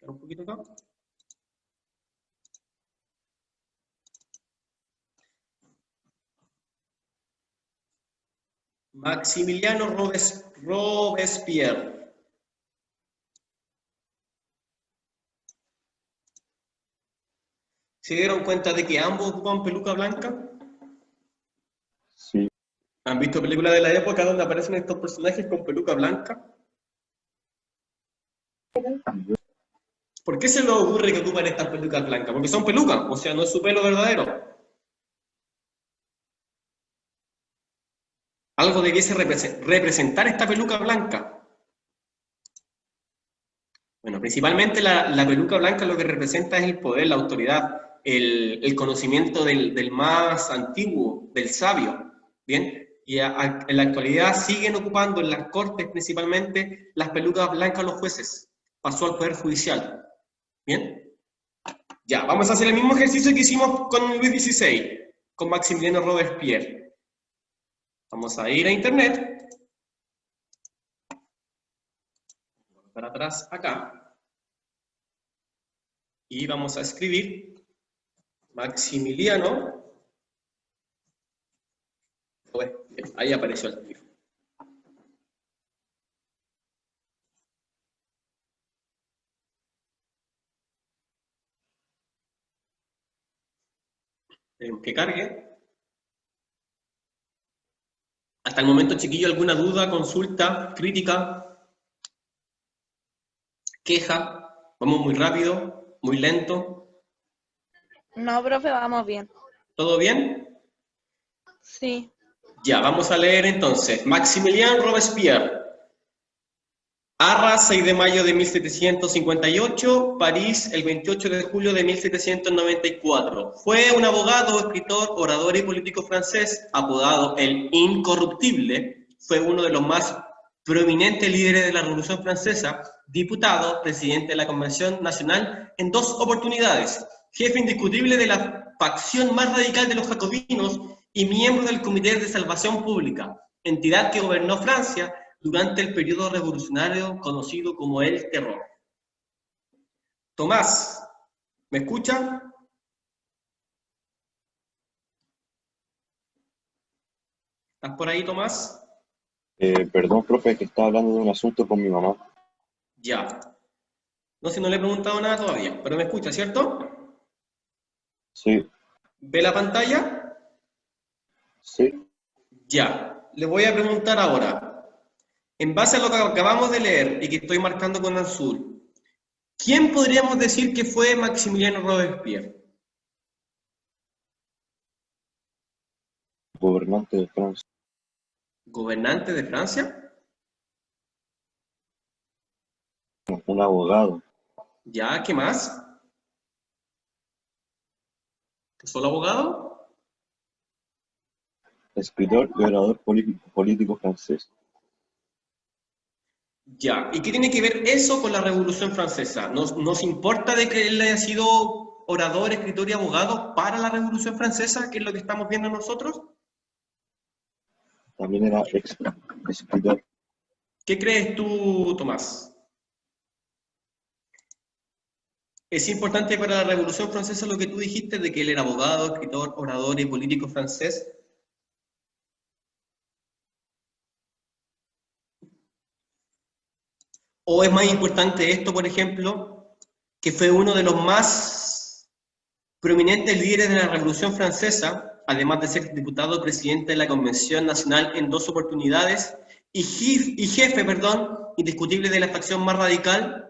Speaker 2: Un poquito acá. Maximiliano Robespierre. ¿Se dieron cuenta de que ambos ocupan peluca blanca?
Speaker 1: Sí.
Speaker 2: ¿Han visto películas de la época donde aparecen estos personajes con peluca blanca? ¿Por qué se le ocurre que ocupan estas pelucas blancas? Porque son pelucas, o sea, no es su pelo verdadero. Algo debiese representar esta peluca blanca. Bueno, principalmente la peluca blanca lo que representa es el poder, la autoridad, el conocimiento del más antiguo, del sabio, ¿bien? Y en la actualidad siguen ocupando en las cortes principalmente las pelucas blancas los jueces. Pasó al Poder Judicial, ¿bien? Ya, vamos a hacer el mismo ejercicio que hicimos con Luis XVI, con Maximiliano Robespierre. Vamos a ir a internet. Para atrás acá. Y vamos a escribir Maximiliano Robespierre. Ahí apareció el título. Que cargue. Hasta el momento, chiquillo, ¿alguna duda, consulta, crítica, queja? ¿Vamos muy rápido, muy lento?
Speaker 3: No, profe, vamos bien.
Speaker 2: ¿Todo bien?
Speaker 3: Sí.
Speaker 2: Ya, vamos a leer entonces. Maximilien Robespierre. Arras, 6 de mayo de 1758, París, el 28 de julio de 1794. Fue un abogado, escritor, orador y político francés, apodado el Incorruptible. Fue uno de los más prominentes líderes de la Revolución Francesa, diputado, presidente de la Convención Nacional en 2 oportunidades, jefe indiscutible de la facción más radical de los jacobinos y miembro del Comité de Salvación Pública, entidad que gobernó Francia durante el periodo revolucionario conocido como el Terror. Tomás, ¿me escucha? ¿Estás por ahí, Tomás?
Speaker 1: Perdón, profe, que estaba hablando de un asunto con mi mamá.
Speaker 2: Ya. No sé, no le he preguntado nada todavía, pero me escucha, ¿cierto?
Speaker 1: Sí,
Speaker 2: ¿Ve la pantalla?
Speaker 1: sí.
Speaker 2: Ya. Le voy a preguntar ahora. En base a lo que acabamos de leer y que estoy marcando con azul, ¿quién podríamos decir que fue Maximiliano Robespierre?
Speaker 1: Gobernante de Francia.
Speaker 2: ¿Gobernante de Francia?
Speaker 1: Un abogado.
Speaker 2: ¿Ya? ¿Qué más? ¿Solo abogado?
Speaker 1: Escritor y orador político francés.
Speaker 2: Ya. ¿Y qué tiene que ver eso con la Revolución Francesa? ¿Nos importa de que él haya sido orador, escritor y abogado para la Revolución Francesa, que es lo que estamos viendo nosotros?
Speaker 1: También era escritor.
Speaker 2: ¿Qué crees tú, Tomás? ¿Es importante para la Revolución Francesa lo que tú dijiste de que él era abogado, escritor, orador y político francés? ¿O es más importante esto, por ejemplo, que fue uno de los más prominentes líderes de la Revolución Francesa, además de ser diputado presidente de la Convención Nacional en 2 oportunidades y jefe, indiscutible de la facción más radical?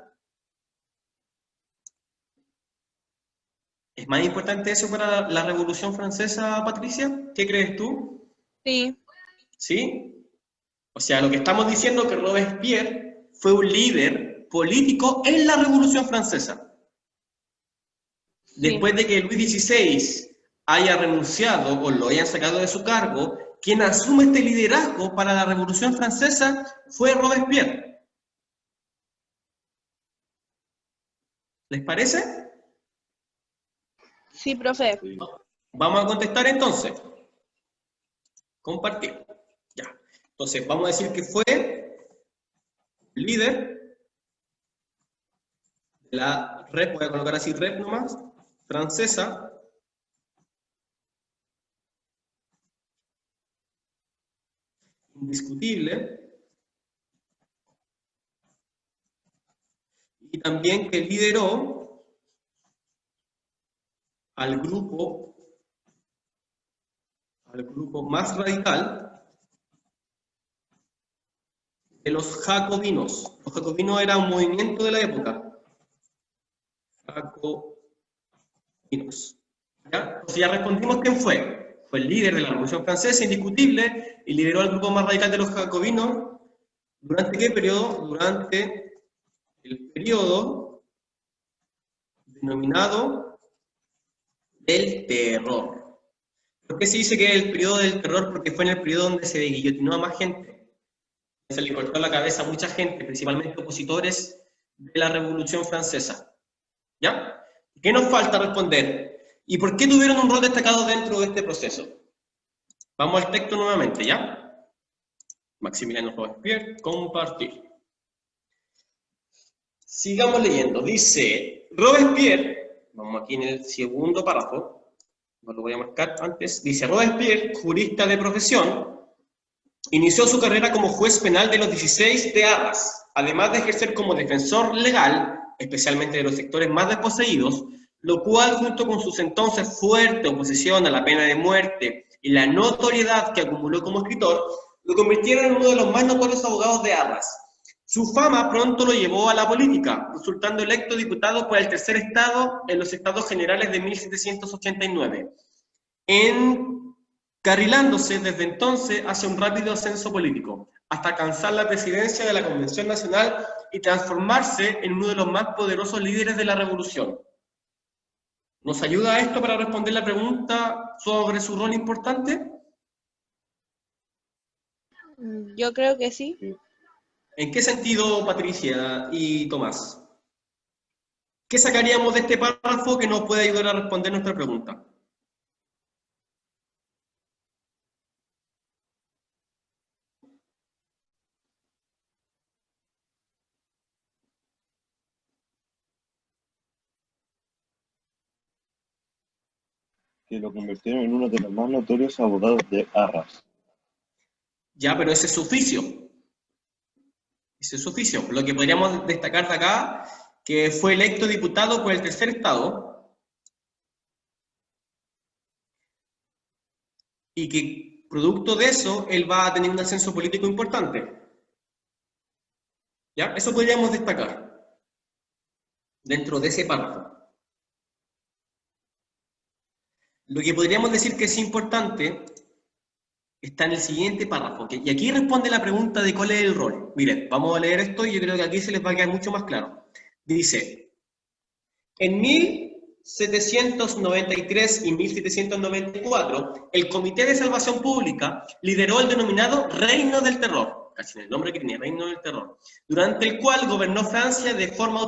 Speaker 2: ¿Es más importante eso para la Revolución Francesa, Patricia? ¿Qué crees tú?
Speaker 3: Sí.
Speaker 2: ¿Sí? O sea, lo que estamos diciendo es que Robespierre fue un líder político en la Revolución Francesa.
Speaker 3: Sí.
Speaker 2: Después de que Luis XVI haya renunciado o lo hayan sacado de su cargo, quien asume este liderazgo para la Revolución Francesa fue Robespierre. ¿Les parece?
Speaker 3: Sí, profe.
Speaker 2: Vamos a contestar entonces. Compartir. Ya. Entonces, vamos a decir que fue líder de la red, voy a colocar así red nomás, francesa, indiscutible, y también que lideró al grupo más radical de los jacobinos. Los jacobinos era un movimiento de la época. Jacobinos. ¿Ya? Entonces ya respondimos quién fue. Fue el líder de la Revolución Francesa, indiscutible, y lideró al grupo más radical de los jacobinos. ¿Durante qué periodo? Durante el periodo denominado del terror. ¿Por qué se dice que es el periodo del terror? Porque fue en el periodo donde se guillotinó a más gente. Se le cortó la cabeza a mucha gente, principalmente opositores de la Revolución Francesa. ¿Ya? ¿Qué nos falta responder? ¿Y por qué tuvieron un rol destacado dentro de este proceso? Vamos al texto nuevamente, ¿ya? Maximiliano Robespierre, compartir. Sigamos leyendo. Dice, Robespierre, vamos aquí en el segundo párrafo, no lo voy a marcar antes, dice, Robespierre, jurista de profesión, inició su carrera como juez penal de los 16 de Arras, además de ejercer como defensor legal, especialmente de los sectores más desposeídos, lo cual, junto con sus entonces fuerte oposición a la pena de muerte y la notoriedad que acumuló como escritor, lo convirtieron en uno de los más notorios abogados de Arras. Su fama pronto lo llevó a la política, resultando electo diputado por el tercer estado en los Estados Generales de 1789. Encarrilándose desde entonces hacia un rápido ascenso político, hasta alcanzar la presidencia de la Convención Nacional y transformarse en uno de los más poderosos líderes de la Revolución. ¿Nos ayuda esto para responder la pregunta sobre su rol importante?
Speaker 3: Yo creo que sí.
Speaker 2: ¿En qué sentido, Patricia y Tomás? ¿Qué sacaríamos de este párrafo que nos puede ayudar a responder nuestra pregunta?
Speaker 1: Que lo convirtieron en uno de los más notorios abogados de Arras.
Speaker 2: Ya, pero ese es su oficio. Ese es su oficio. Lo que podríamos destacar de acá, que fue electo diputado por el tercer estado y que producto de eso él va a tener un ascenso político importante. ¿Ya? Eso podríamos destacar dentro de ese párrafo. Lo que podríamos decir que es importante está en el siguiente párrafo, y aquí responde la pregunta de cuál es el rol. Miren, vamos a leer esto y yo creo que aquí se les va a quedar mucho más claro. Dice, en 1793 y 1794, el Comité de Salvación Pública lideró el denominado Reino del Terror, casi en el nombre que tenía, Reino del Terror, durante el cual gobernó Francia de forma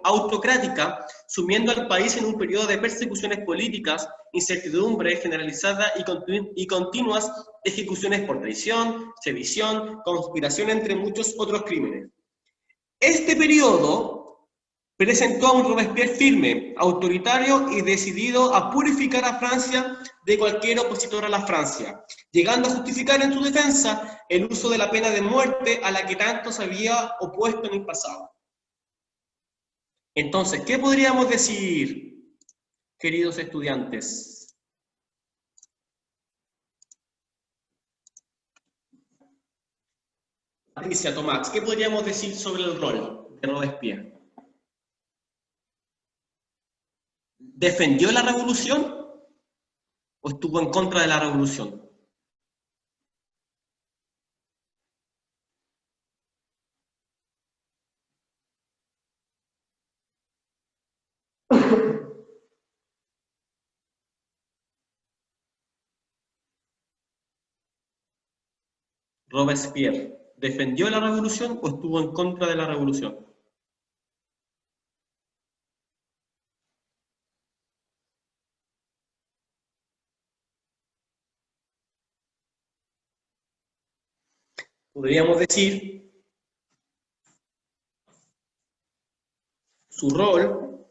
Speaker 2: autocrática, sumiendo al país en un periodo de persecuciones políticas, incertidumbre generalizada y continuas ejecuciones por traición, sedición, conspiración, entre muchos otros crímenes. Este periodo presentó a un Robespierre firme, autoritario y decidido a purificar a Francia de cualquier opositor a la Francia, llegando a justificar en su defensa el uso de la pena de muerte a la que tanto se había opuesto en el pasado. Entonces, ¿qué podríamos decir, queridos estudiantes? Patricia, Tomás, ¿qué podríamos decir sobre el rol de Robespierre? ¿Defendió la revolución o estuvo en contra de la revolución? Robespierre, ¿defendió la revolución o estuvo en contra de la revolución? Podríamos decir su rol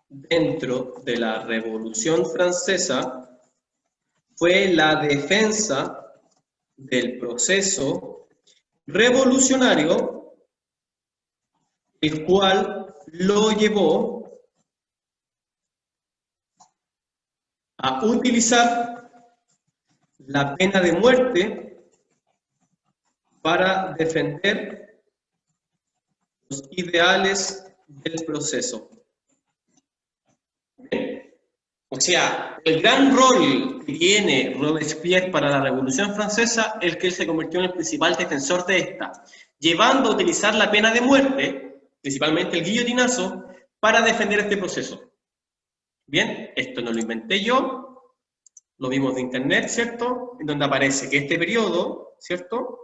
Speaker 2: dentro de la Revolución Francesa fue la defensa del proceso revolucionario, el cual lo llevó a utilizar la pena de muerte para defender los ideales del proceso. Bien. O sea, el gran rol que tiene Robespierre para la Revolución Francesa es que él se convirtió en el principal defensor de esta, llevando a utilizar la pena de muerte, principalmente el guillotinazo, para defender este proceso. Bien, esto no lo inventé yo, lo vimos de internet, ¿cierto? En donde aparece que este periodo, ¿cierto?,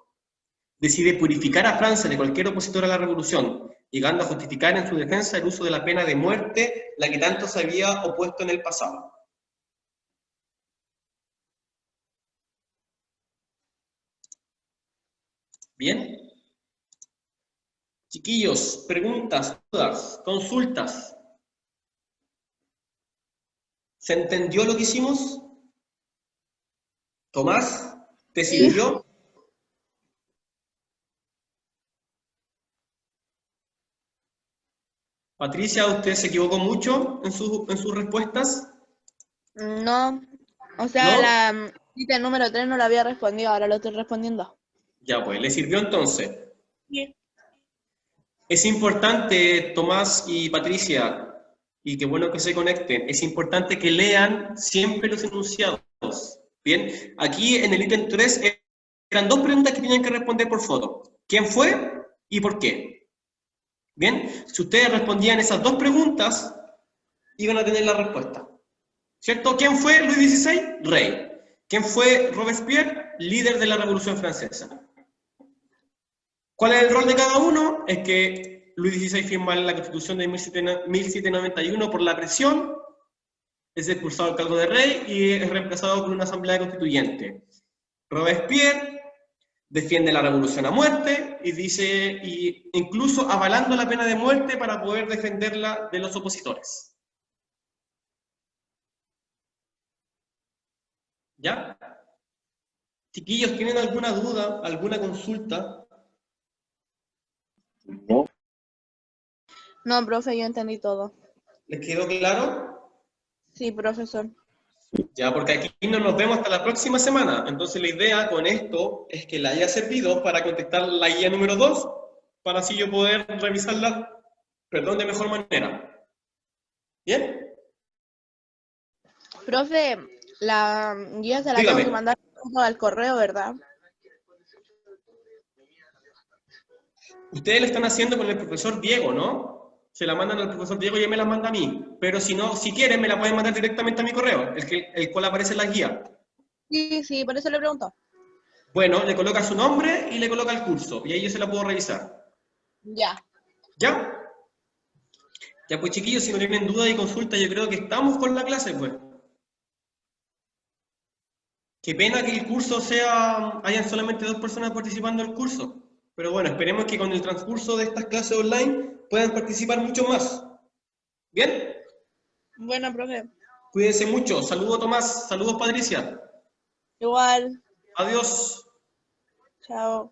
Speaker 2: decide purificar a Francia de cualquier opositor a la revolución, llegando a justificar en su defensa el uso de la pena de muerte, la que tanto se había opuesto en el pasado. Bien. Chiquillos, preguntas, dudas, consultas. ¿Se entendió lo que hicimos? Tomás, ¿te sirvió? Patricia, ¿usted se equivocó mucho en sus respuestas?
Speaker 3: No, o sea,
Speaker 2: ¿No?
Speaker 3: la cita número 3 no la había respondido, ahora lo estoy respondiendo.
Speaker 2: Ya pues, ¿le sirvió entonces?
Speaker 3: Sí.
Speaker 2: Es importante, Tomás y Patricia, y qué bueno que se conecten, es importante que lean siempre los enunciados. Bien, aquí en el ítem 3 eran 2 preguntas que tenían que responder por foto. ¿Quién fue y por qué? Bien, si ustedes respondían esas 2 preguntas, iban a tener la respuesta. ¿Cierto? ¿Quién fue Luis XVI? Rey. ¿Quién fue Robespierre? Líder de la Revolución Francesa. ¿Cuál es el rol de cada uno? Es que Luis XVI firma la Constitución de 1791 por la presión, es expulsado del cargo de rey y es reemplazado por una asamblea constituyente. Robespierre defiende la revolución a muerte y dice, y incluso avalando la pena de muerte para poder defenderla de los opositores. ¿Ya? Chiquillos, ¿tienen alguna duda, alguna consulta?
Speaker 1: ¿No?
Speaker 3: No, profe, yo entendí todo.
Speaker 2: ¿Les quedó claro?
Speaker 3: Sí, profesor.
Speaker 2: Ya, porque aquí no nos vemos hasta la próxima semana. Entonces la idea con esto es que la haya servido para contestar la guía número 2, para así yo poder revisarla, perdón, de mejor manera. ¿Bien?
Speaker 3: Profe, la guía se la
Speaker 2: Dígame.
Speaker 3: tengo que mandar al correo, ¿verdad?
Speaker 2: Ustedes lo están haciendo con el profesor Diego, ¿no? Se la mandan al profesor Diego y él me la manda a mí. Pero si no, si quieren, me la pueden mandar directamente a mi correo, el cual aparece en la guía.
Speaker 3: Sí, por eso le pregunto.
Speaker 2: Bueno, le coloca su nombre y le coloca el curso, y ahí yo se la puedo revisar.
Speaker 3: Ya.
Speaker 2: ¿Ya? Ya pues chiquillos, si no tienen duda y consulta, yo creo que estamos con la clase, pues. Qué pena que el curso hayan solamente 2 personas participando del curso. Pero bueno, esperemos que con el transcurso de estas clases online puedan participar mucho más. ¿Bien?
Speaker 3: Bueno, profe.
Speaker 2: Cuídense mucho. Saludos Tomás, saludos Patricia.
Speaker 3: Igual.
Speaker 2: Adiós.
Speaker 3: Chao.